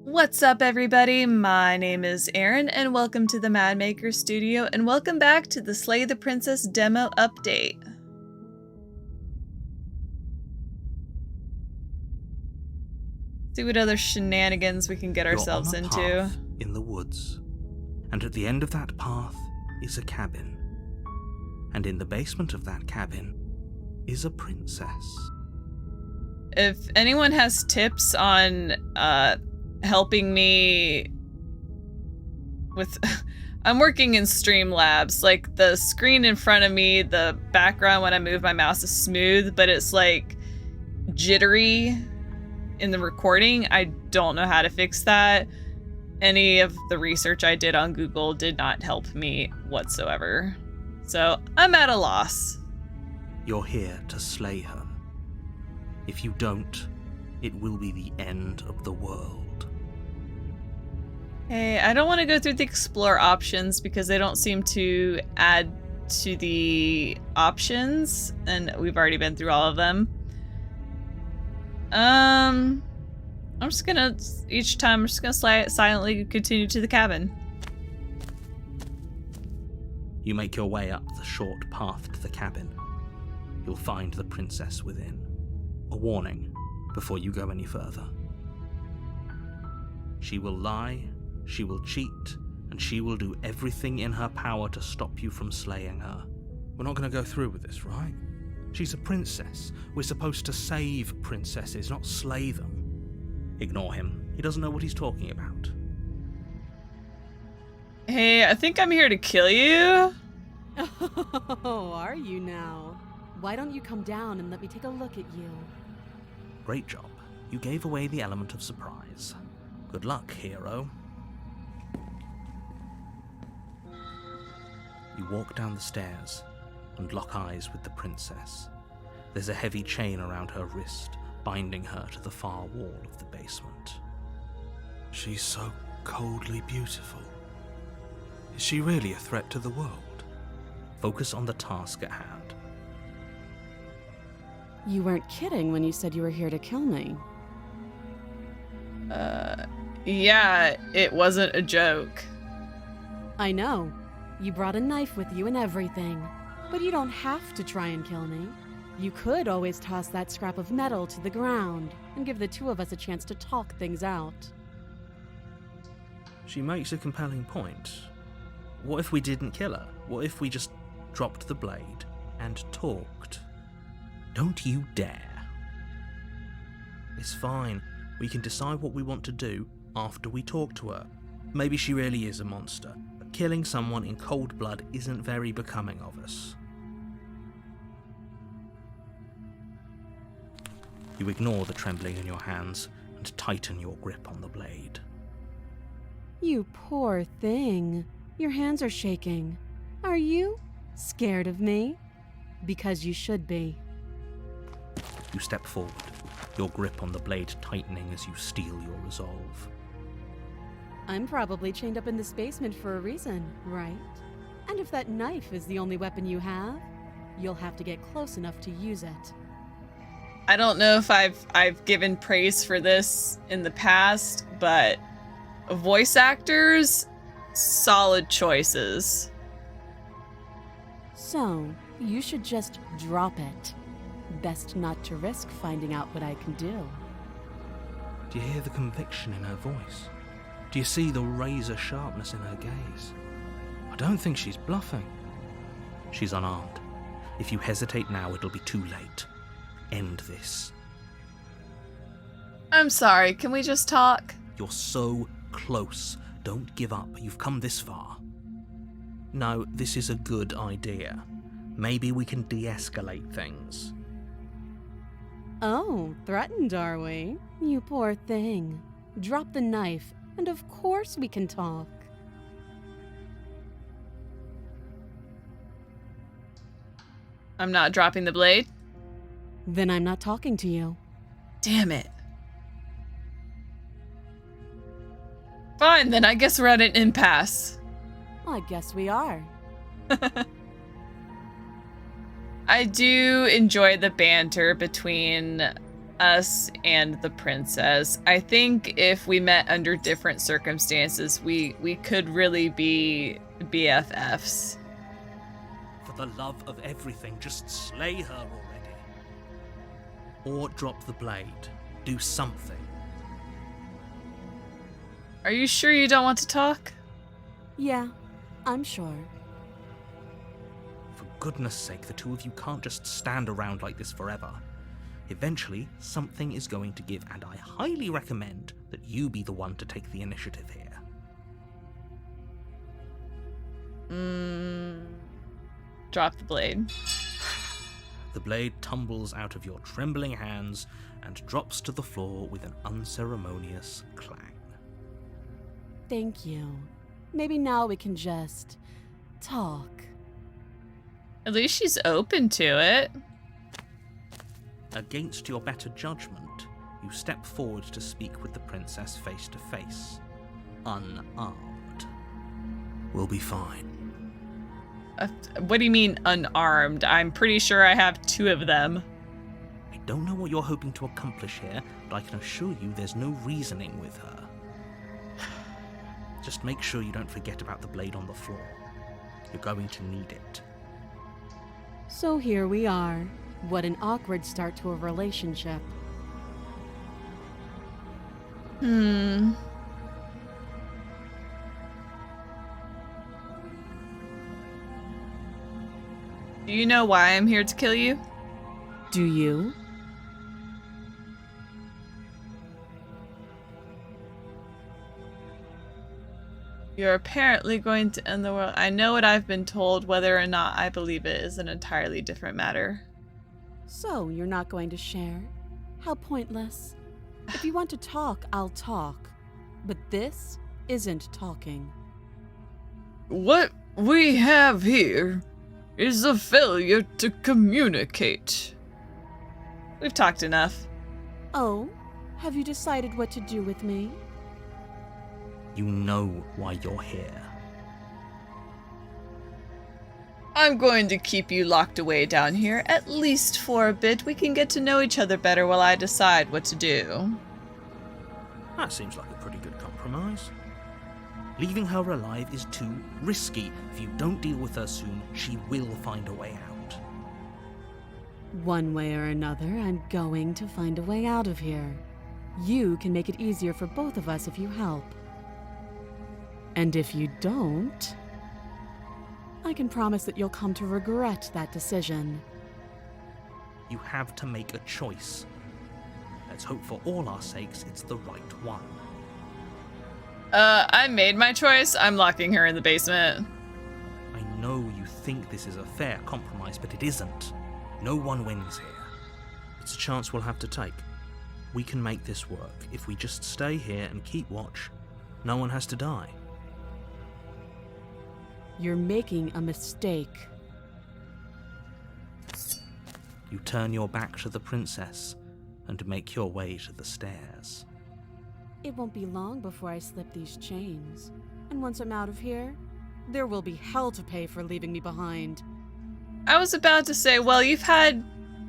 What's up, everybody? My name is Erin, and welcome to the Mad Maker Studio, and welcome back to the Slay the Princess demo update. See what other shenanigans we can get ourselves You're on a into. path in the woods, and at the end of that path is a cabin. And in the basement of that cabin is a princess. If anyone has tips on helping me with I'm working in Streamlabs. Like, the screen in front of me, the background when I move my mouse is smooth, but it's like jittery in the recording. I don't know how to fix that. Any of the research I did on Google did not help me whatsoever. So I'm at a loss. You're here to slay her. If you don't, it will be the end of the world. Hey, I don't want to go through the explore options because they don't seem to add to the options, and we've already been through all of them. I'm just gonna, each time, I'm just gonna silently continue to the cabin. You make your way up the short path to the cabin. You'll find the princess within. A warning before you go any further. She will lie, she will cheat, and she will do everything in her power to stop you from slaying her. We're not going to go through with this, right? She's a princess. We're supposed to save princesses, not slay them. Ignore him. He doesn't know what he's talking about. Hey, I think I'm here to kill you. Oh, are you now? Why don't you come down and let me take a look at you? Great job. You gave away the element of surprise. Good luck, hero. You walk down the stairs and lock eyes with the princess. There's a heavy chain around her wrist, binding her to the far wall of the basement. She's so coldly beautiful. Is she really a threat to the world? Focus on the task at hand. You weren't kidding when you said you were here to kill me. Yeah, it wasn't a joke. I know. You brought a knife with you and everything. But you don't have to try and kill me. You could always toss that scrap of metal to the ground and give the two of us a chance to talk things out. She makes a compelling point. What if we didn't kill her? What if we just dropped the blade and talked? Don't you dare. It's fine. We can decide what we want to do after we talk to her. Maybe she really is a monster, but killing someone in cold blood isn't very becoming of us. You ignore the trembling in your hands and tighten your grip on the blade. You poor thing. Your hands are shaking. Are you scared of me? Because you should be. You step forward, your grip on the blade tightening as you steel your resolve. I'm probably chained up in this basement for a reason, right? And if that knife is the only weapon you have, you'll have to get close enough to use it. I don't know if I've given praise for this in the past, but voice actors, solid choices. So, you should just drop it. Best not to risk finding out what I can do. Do you hear the conviction in her voice? Do you see the razor sharpness in her gaze? I don't think she's bluffing. She's unarmed. If you hesitate now, it'll be too late. End this. I'm sorry, can we just talk? You're so close. Don't give up. You've come this far. No, this is a good idea. Maybe we can de-escalate things. Oh, threatened, are we? You poor thing. Drop the knife, and of course we can talk. I'm not dropping the blade. Then I'm not talking to you. Damn it. Fine, then I guess we're at an impasse. I guess we are. I do enjoy the banter between us and the princess. I think if we met under different circumstances, we could really be BFFs. For the love of everything, just slay her already. Or drop the blade. Do something. Are you sure you don't want to talk? Yeah, I'm sure. For goodness sake, the two of you can't just stand around like this forever. Eventually, something is going to give, and I highly recommend that you be the one to take the initiative here. Drop the blade. The blade tumbles out of your trembling hands and drops to the floor with an unceremonious clang. Thank you. Maybe now we can just talk. At least she's open to it. Against your better judgment, you step forward to speak with the princess face to face, unarmed. We'll be fine. What do you mean unarmed? I'm pretty sure I have 2 of them. I don't know what you're hoping to accomplish here, but I can assure you there's no reasoning with her. Just make sure you don't forget about the blade on the floor. You're going to need it. So here we are. What an awkward start to a relationship. Do you know why I'm here to kill you? Do you? You're apparently going to end the world. I know what I've been told. Whether or not I believe it is an entirely different matter. So you're not going to share? How pointless. If you want to talk, I'll talk. But this isn't talking. What we have here is a failure to communicate. We've talked enough. Oh, have you decided what to do with me? You know why you're here. I'm going to keep you locked away down here, at least for a bit. We can get to know each other better while I decide what to do. That seems like a pretty good compromise. Leaving her alive is too risky. If you don't deal with her soon, she will find a way out. One way or another, I'm going to find a way out of here. You can make it easier for both of us if you help. And if you don't, I can promise that you'll come to regret that decision. You have to make a choice. Let's hope for all our sakes it's the right one. I made my choice. I'm locking her in the basement. I know you think this is a fair compromise, but it isn't. No one wins here. It's a chance we'll have to take. We can make this work. If we just stay here and keep watch, no one has to die. You're making a mistake. You turn your back to the princess and make your way to the stairs. It won't be long before I slip these chains. And once I'm out of here, there will be hell to pay for leaving me behind. I was about to say, well, you've had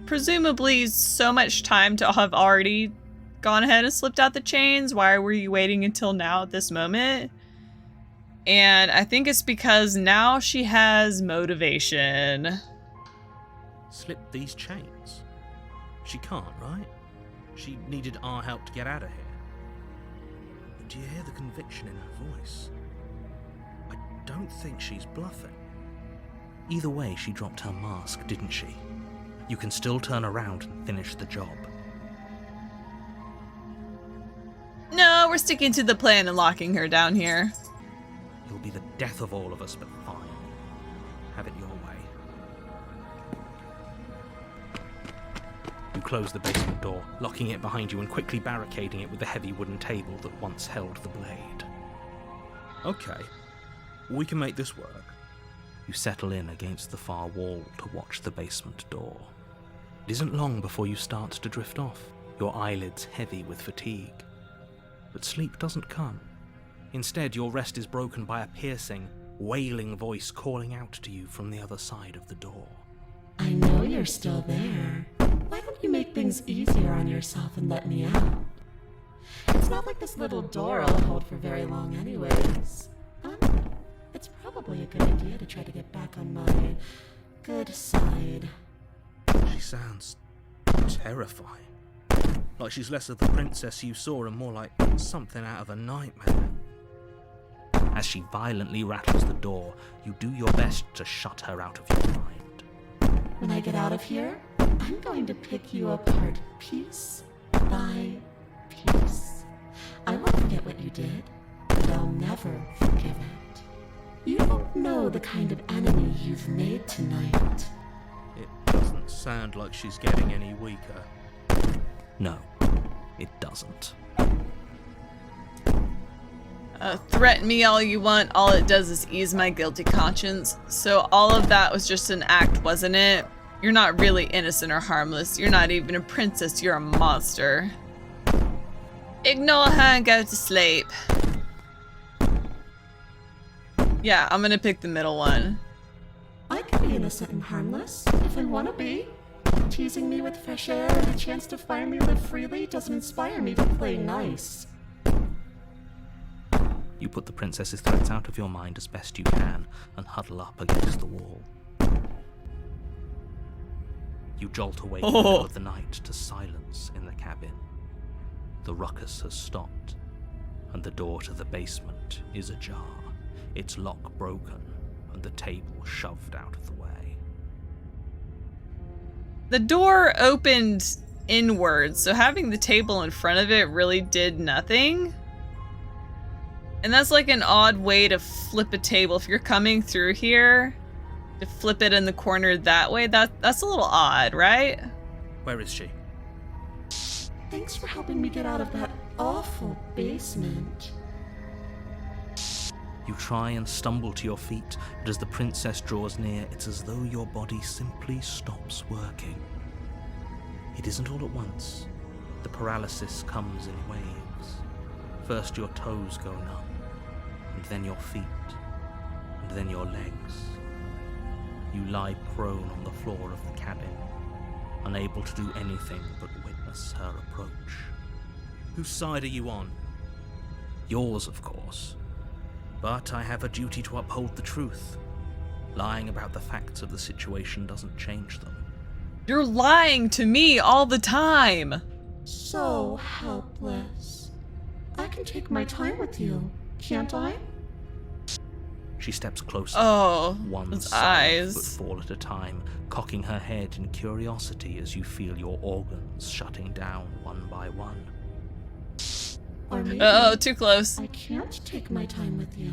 presumably so much time to have already gone ahead and slipped out the chains. Why were you waiting until now at this moment? And I think it's because now she has motivation. Slip these chains? She can't, right? She needed our help to get out of here. But do you hear the conviction in her voice? I don't think she's bluffing. Either way, she dropped her mask, didn't she? You can still turn around and finish the job. No, we're sticking to the plan and locking her down here. It'll be the death of all of us, but fine. Have it your way. You close the basement door, locking it behind you and quickly barricading it with the heavy wooden table that once held the blade. Okay, we can make this work. You settle in against the far wall to watch the basement door. It isn't long before you start to drift off, your eyelids heavy with fatigue. But sleep doesn't come. Instead, your rest is broken by a piercing, wailing voice calling out to you from the other side of the door. I know you're still there. Why don't you make things easier on yourself and let me out. It's not like this little door I'll hold for very long anyways. It's probably a good idea to try to get back on my good side. She sounds terrifying. Like she's less of the princess you saw and more like something out of a nightmare. As she violently rattles the door, you do your best to shut her out of your mind. When I get out of here, I'm going to pick you apart piece by piece. I won't forget what you did, but I'll never forgive it. You don't know the kind of enemy you've made tonight. It doesn't sound like she's getting any weaker. No, it doesn't. Threaten me all you want, all it does is ease my guilty conscience. So all of that was just an act, wasn't it? You're not really innocent or harmless. You're not even a princess, you're a monster. Ignore her and go to sleep. Yeah, I'm gonna pick the middle one. I can be innocent and harmless, if I want to be. Teasing me with fresh air and a chance to finally live freely doesn't inspire me to play nice. You put the princess's threats out of your mind as best you can and huddle up against the wall. You jolt awake in the middle of the night to silence in the cabin. The ruckus has stopped, and the door to the basement is ajar, its lock broken, and the table shoved out of the way. The door opened inwards, so having the table in front of it really did nothing. And that's like an odd way to flip a table. If you're coming through here, to flip it in the corner that way, that's a little odd, right? Where is she? Thanks for helping me get out of that awful basement. You try and stumble to your feet, but as the princess draws near, it's as though your body simply stops working. It isn't all at once. The paralysis comes in waves. First your toes go numb, and then your feet, and then your legs. You lie prone on the floor of the cabin, unable to do anything but witness her approach. Whose side are you on? Yours, of course. But I have a duty to uphold the truth. Lying about the facts of the situation doesn't change them. You're lying to me all the time. So helpless. I can take my time with you, can't I? She steps closer, Oh, one those silent eyes. footfall at a time, cocking her head in curiosity as you feel your organs shutting down one by one. Or maybe Oh, too close. I can't take my time with you.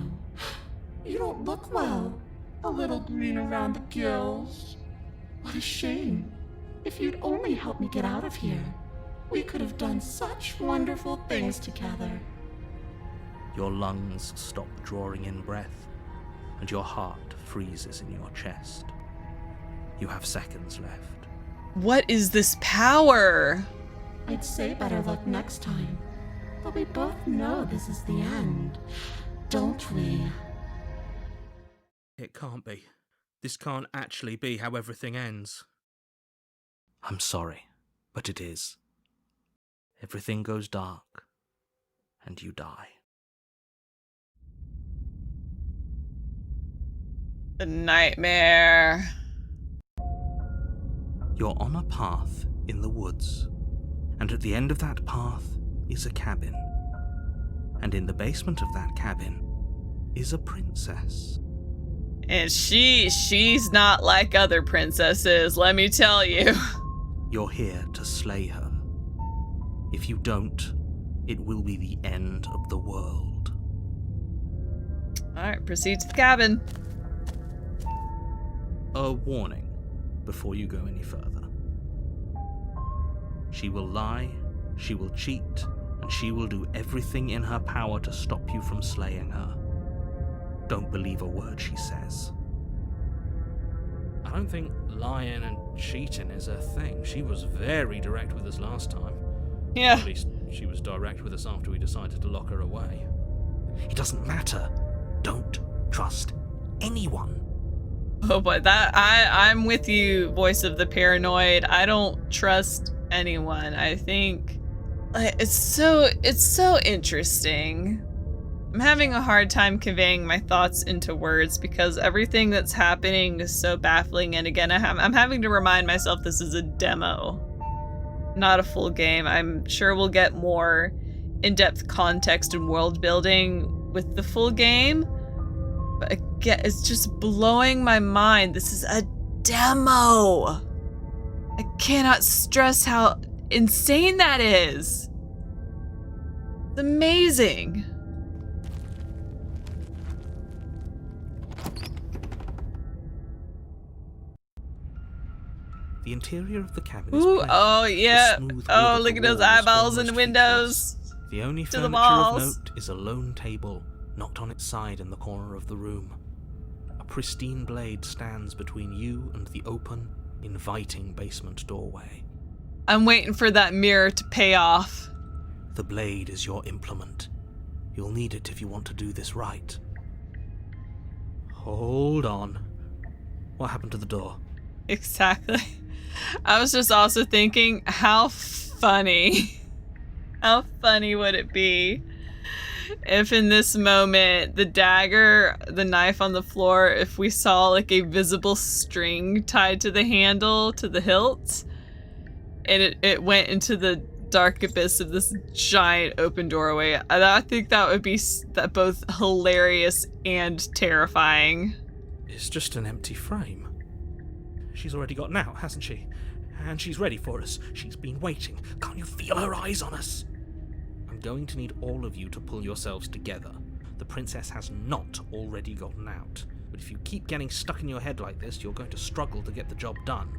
You don't look well. A little green around the gills. What a shame. If you'd only helped me get out of here, we could have done such wonderful things together. Your lungs stop drawing in breath, and your heart freezes in your chest. You have seconds left. What is this power? I'd say better luck next time. But we both know this is the end, don't we? It can't be. This can't actually be how everything ends. I'm sorry, but it is. Everything goes dark, and you die. The nightmare. You're on a path in the woods, and at the end of that path is a cabin. And in the basement of that cabin is a princess. And she's not like other princesses, let me tell you. You're here to slay her. If you don't, it will be the end of the world. Alright, proceed to the cabin. A warning before you go any further. She will lie, she will cheat, and she will do everything in her power to stop you from slaying her. Don't believe a word she says. I don't think lying and cheating is her thing. She was very direct with us last time. Yeah. At least she was direct with us after we decided to lock her away. It doesn't matter. Don't trust anyone. Oh boy, I'm with you, voice of the paranoid. I don't trust anyone. I think it's so interesting. I'm having a hard time conveying my thoughts into words because everything that's happening is so baffling. And again, I'm having to remind myself this is a demo, not a full game. I'm sure we'll get more in-depth context and world building with the full game. But again, it's just blowing my mind. This is a demo. I cannot stress how insane that is. It's amazing. The interior of the cabin is Ooh, plain. oh yeah. The smooth wood Oh, of look the at those walls eyeballs in the almost windows. features. The only To the furniture of walls. note is a lone table, knocked on its side in the corner of the room. A pristine blade stands between you and the open, inviting basement doorway. I'm waiting for that mirror to pay off. The blade is your implement. You'll need it if you want to do this right. Hold on. What happened to the door? Exactly. I was just also thinking, how funny. How funny would it be if in this moment the dagger, the knife on the floor, if we saw like a visible string tied to the handle, to the hilt, and it went into the dark abyss of this giant open doorway. I think that would be both hilarious and terrifying. It's just an empty frame. She's already gotten out, hasn't she? And she's ready for us. She's been waiting. Can't you feel her eyes on us? I'm going to need all of you to pull yourselves together. The princess has not already gotten out. But if you keep getting stuck in your head like this, you're going to struggle to get the job done.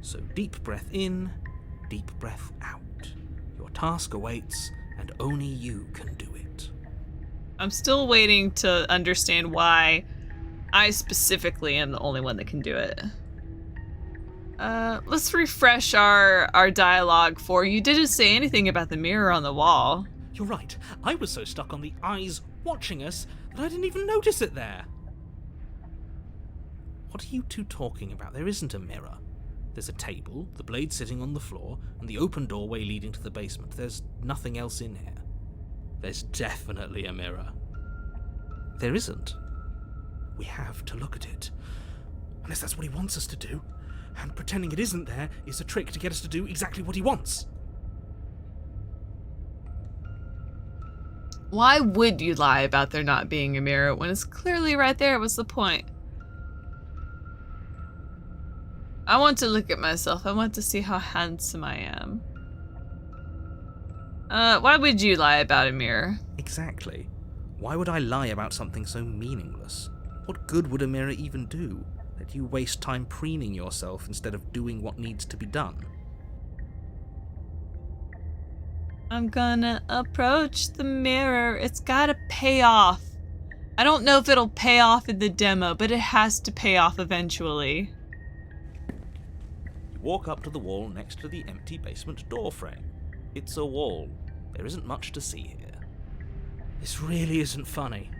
So deep breath in, deep breath out. Your task awaits, and only you can do it. I'm still waiting to understand why I specifically am the only one that can do it. Let's refresh our dialogue for you. Didn't say anything about the mirror on the wall. You're right. I was so stuck on the eyes watching us that I didn't even notice it there. What are you two talking about? There isn't a mirror. There's a table, the blade sitting on the floor, and the open doorway leading to the basement. There's nothing else in here. There's definitely a mirror. There isn't. We have to look at it. Unless that's what he wants us to do. And pretending it isn't there is a trick to get us to do exactly what he wants. Why would you lie about there not being a mirror when it's clearly right there? What's the point? I want to look at myself. I want to see how handsome I am. Why would you lie about a mirror? Exactly. Why would I lie about something so meaningless? What good would a mirror even do? That you waste time preening yourself instead of doing what needs to be done. I'm gonna approach the mirror. It's gotta pay off. I don't know if it'll pay off in the demo, but it has to pay off eventually. You walk up to the wall next to the empty basement door frame. It's a wall. There isn't much to see here. This really isn't funny.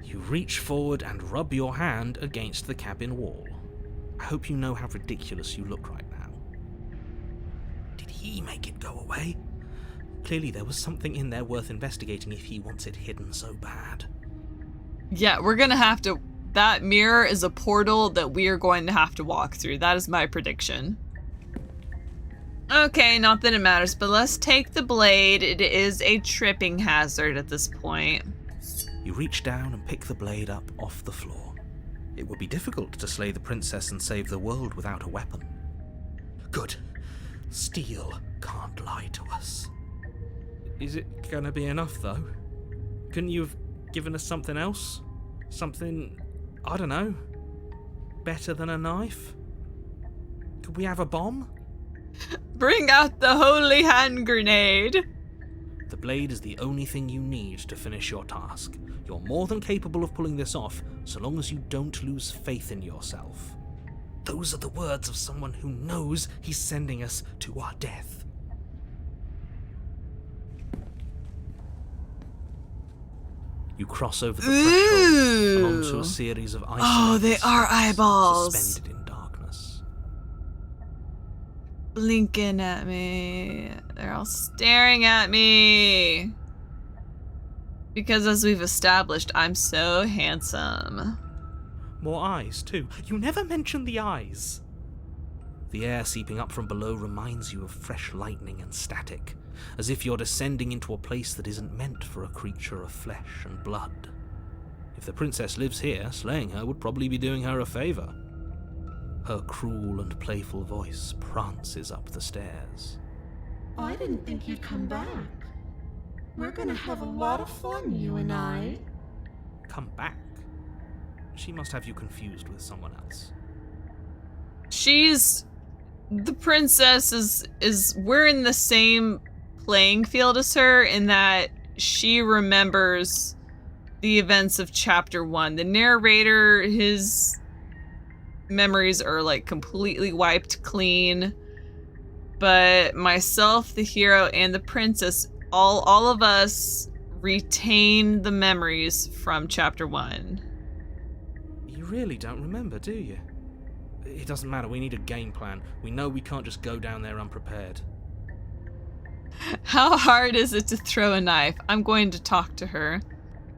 You reach forward and rub your hand against the cabin wall. I hope you know how ridiculous you look right now. Did he make it go away? Clearly there was something in there worth investigating if he wants it hidden so bad. Yeah, we're gonna have to... That mirror is a portal that we are going to have to walk through. That is my prediction. Okay, not that it matters, but let's take the blade. It is a tripping hazard at this point. You reach down and pick the blade up off the floor. It would be difficult to slay the princess and save the world without a weapon. Good. Steel can't lie to us. Is it gonna be enough, though? Couldn't you have given us something else? Something, I don't know, better than a knife? Could we have a bomb? Bring out the holy hand grenade. The blade is the only thing you need to finish your task. You're more than capable of pulling this off, so long as you don't lose faith in yourself. Those are the words of someone who knows he's sending us to our death. You cross over the threshold and onto a series of ice. Oh, they are eyeballs. Suspended in dark. blinking at me. They're all staring at me. Because as we've established, I'm so handsome. More eyes, too. You never mention the eyes. The air seeping up from below reminds you of fresh lightning and static, as if you're descending into a place that isn't meant for a creature of flesh and blood. If the princess lives here, slaying her would probably be doing her a favour. Her cruel and playful voice prances up the stairs. I didn't think you'd come back. We're gonna have a lot of fun, you and I. Come back? She must have you confused with someone else. The princess we're in the same playing field as her in that she remembers the events of chapter 1. The narrator, his memories are like completely wiped clean, but myself, the hero, and the princess, all of us retain the memories from chapter 1. You really don't remember, do you? It doesn't matter, we need a game plan. We know we can't just go down there unprepared. How hard is it to throw a knife? I'm going to talk to her.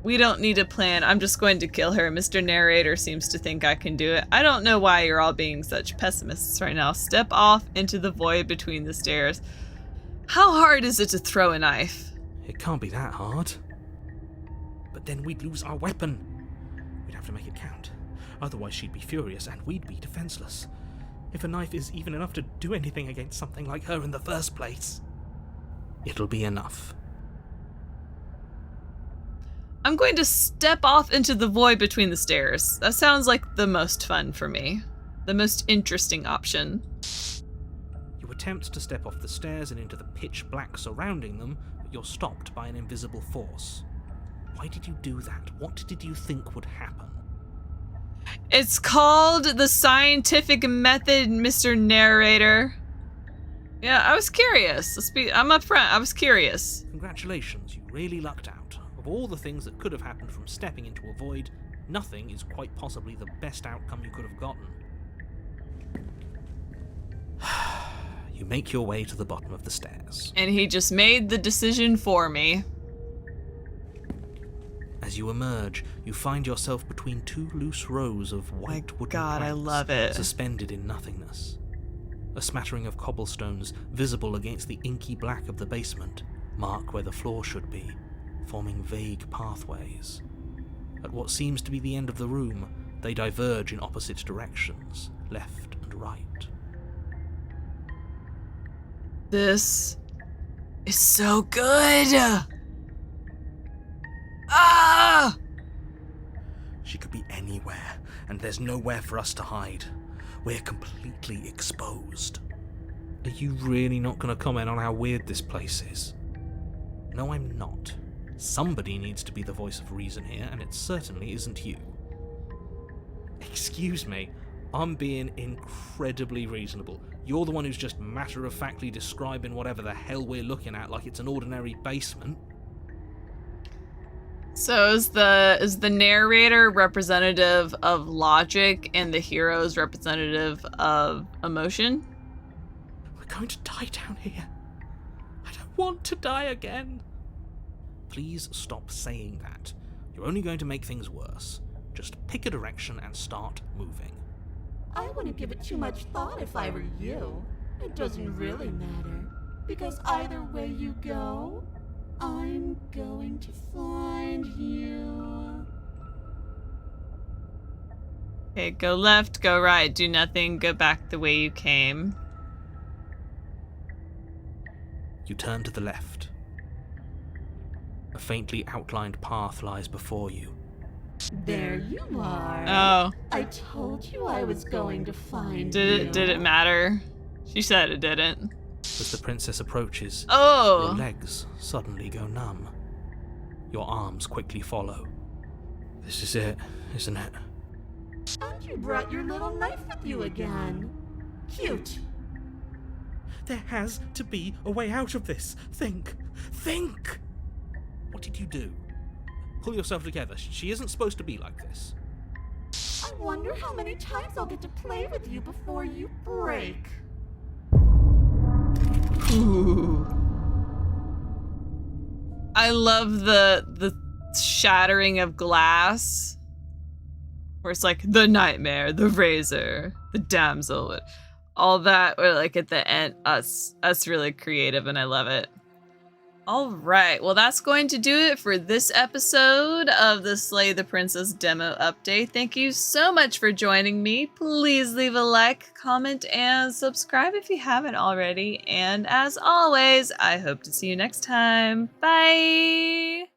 We don't need a plan. I'm just going to kill her. Mr. Narrator seems to think I can do it. I don't know why you're all being such pessimists right now. Step off into the void between the stairs. How hard is it to throw a knife? It can't be that hard. But then we'd lose our weapon. We'd have to make it count. Otherwise she'd be furious and we'd be defenseless. If a knife is even enough to do anything against something like her in the first place, it'll be enough. I'm going to step off into the void between the stairs. That sounds like the most fun for me. The most interesting option. You attempt to step off the stairs and into the pitch black surrounding them, but you're stopped by an invisible force. Why did you do that? What did you think would happen? It's called the scientific method, Mr. Narrator. Yeah, I was curious. I'm up front. I was curious. Congratulations, you really lucked out. Of all the things that could have happened from stepping into a void, nothing is quite possibly the best outcome you could have gotten. You make your way to the bottom of the stairs. And he just made the decision for me. As you emerge, you find yourself between two loose rows of white wooden God, I planks love it. suspended in nothingness. A smattering of cobblestones visible against the inky black of the basement mark where the floor should be, forming vague pathways. At what seems to be the end of the room, they diverge in opposite directions, left and right. This is so good! Ah! She could be anywhere, and there's nowhere for us to hide. We're completely exposed. Are you really not going to comment on how weird this place is? No, I'm not. Somebody needs to be the voice of reason here, and it certainly isn't you. Excuse me, I'm being incredibly reasonable. You're the one who's just matter-of-factly describing whatever the hell we're looking at like it's an ordinary basement. So is the narrator representative of logic and the hero is representative of emotion? We're going to die down here. I don't want to die again. Please stop saying that. You're only going to make things worse. Just pick a direction and start moving. I wouldn't give it too much thought if I were you. It doesn't really matter, because either way you go, I'm going to find you. Okay, go left, go right, do nothing, go back the way you came. You turn to the left. A faintly outlined path lies before you. There you are. Oh, I told you I was going to find you. did it matter? She said it didn't. As the princess approaches, your Oh, legs suddenly go numb. Your arms quickly follow. This is it, isn't it? And you brought your little knife with you again. Cute. There has to be a way out of this. Think! Think! What did you do? Pull yourself together. She isn't supposed to be like this. I wonder how many times I'll get to play with you before you break. Ooh. I love the shattering of glass. Where it's like the nightmare, the razor, the damsel, all that, or like at the end, us really creative, and I love it. All right, well, that's going to do it for this episode of the Slay the Princess demo update. Thank you so much for joining me. Please leave a like, comment, and subscribe if you haven't already. And as always, I hope to see you next time. Bye!